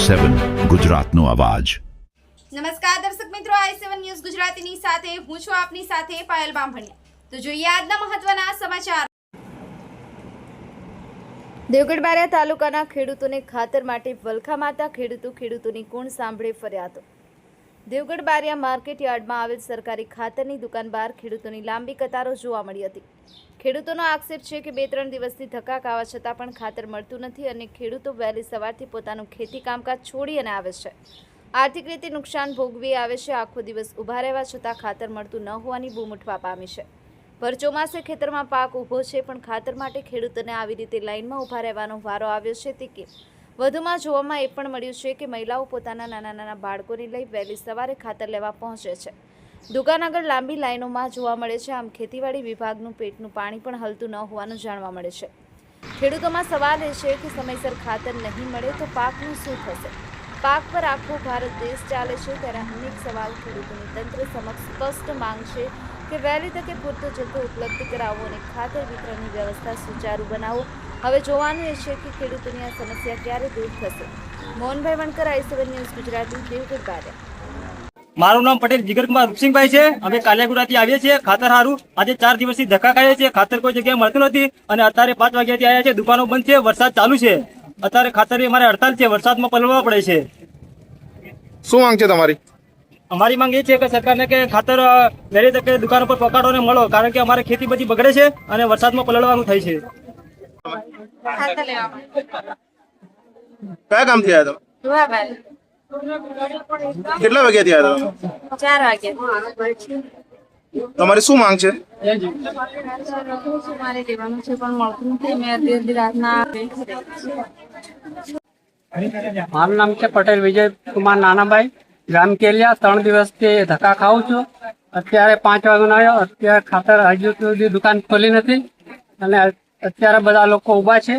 i7 ગુજરાતનો અવાજ। નમસ્કાર દર્શક મિત્રો, i7 ન્યૂઝ ગુજરાતીની સાથે હું છું આપની સાથે પાયલ બામભણિયા। તો જોઈએ આજના મહત્વના સમાચાર। દેવગઢ બારિયા તાલુકાના ખેડૂતોને ખાતર માટે વલખા મારતા ખેડૂતોની કોણ સાંભળે ફરિયાદો। દેવગઢ બારિયા માર્કેટ યાર્ડમાં આવેલ સરકારી ખાતરની દુકાન બહાર ખેડૂતોની લાંબી કતારો જોવા મળી હતી। ખેડૂતોનો આક્ષેપ છે કે 2-3 દિવસથી ધક્કા ખાવા છતાં પણ ખાતર મળતું નથી અને ખેડૂતો વહેલી સવારથી પોતાનું ખેતી કામકાજ છોડી અને આવે છે। આર્થિક રીતે નુકસાન ભોગવી આવે છે। આખો દિવસ ઊભા રહેવા છતાં ખાતર મળતું ન હોવાની બૂમ ઉઠવા પામી છે। ભર ચોમાસે ખેતરમાં પાક ઊભો છે પણ ખાતર માટે ખેડૂતોને આવી રીતે લાઇનમાં ઊભા રહેવાનો વારો આવ્યો છે તે કેમ? વધુમાં જોવામાં એ પણ મળ્યું છે કે મહિલાઓ પોતાના નાના બાળકોને લઈ વહેલી સવારે ખાતર લેવા પહોંચે છે। દુકાન આગળ લાંબી લાઈનોમાં જોવા મળે છે। આમ ખેતીવાડી વિભાગનું પેટનું પાણી પણ હલતું ન હોવાનું જાણવા મળે છે। ખેડૂતોમાં સવાલ એ છે કે સમયસર ખાતર નહીં મળે તો પાકનું શું થશે? પાક પર આખો ભારત દેશ ચાલે છે ત્યારે અનેક સવાલ ખેડૂતોની તંત્ર સમક્ષ સ્પષ્ટ માંગ છે કે વહેલી તકે પૂરતો જથ્થો ઉપલબ્ધ કરાવો અને ખાતર વિતરણની વ્યવસ્થા સુચારુ બનાવો। હવે જોવાનું એ છે કે ખેડૂતોની આ સમસ્યા ક્યારે દૂર થશે। Mohanbhai Vankar, i7 news Gujarati, Devgadh Baria. મારું નામ પટેલ જીગરકુમાર રૂપસિંહભાઈ છે। અમે કાલિયાગુડાથી આવીએ છીએ ખાતર હારું। આજે 4 દિવસથી ધક્કા ખાઈએ છીએ। ખાતર કોઈ જગ્યાએ મળતું નથી અને અત્યારે 5 વાગ્યાથી આવ્યા છે। દુકાનો બંધ છે, વરસાદ ચાલુ છે। અત્યારે ખાતરની અમારે હડતાલ છે, વરસાદમાં પલળવા પડે છે। શું માંગ છે તમારી? અમારી માંગ એ છે કે સરકારને કે ખાતર વહેલી તકે દુકાન ઉપર પહોંચાડો અને મળો, કારણ કે અમારે ખેતી બધી બગડે છે અને વરસાદમાં પલળવાનું થાય છે। કયા કામથી આવ્યા તમે? કેટલા વાગ્યાથી આવ્યા તમે? 4 વાગે। તમારી શું માંગ છે? મારે લેવાનું છે પણ મળતું નથી। મેં અડધી રાતના મારું નામ છે પટેલ વિજય કુમાર નાનાભાઈ, ગામ કેલિયા। 3 દિવસથી ધક્કા ખાઉં છું। અત્યારે 5 વાગ્યાનો આવ્યો, અત્યારે ખાતર હજુ સુધી દુકાન ખોલી નથી અને અત્યારે બધા લોકો ઊભા છે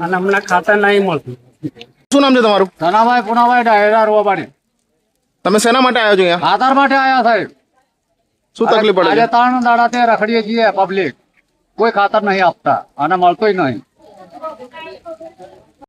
અને અમને ખાતર નહીં મળતું। શું નામ છે તમારું? ધનાભાઈ પુનાભાઈ ડાયરા રોવાડી। તમે શેના માટે આવ્યા છો અહીંયા? ખાતર માટે આવ્યા સાહેબ। શું તકલીફ પડે આજે છે? 3 દાડાથી રખડીએ છીએ પબ્લિક, કોઈ ખાતર નહીં આપતા અને મળતું નહીં।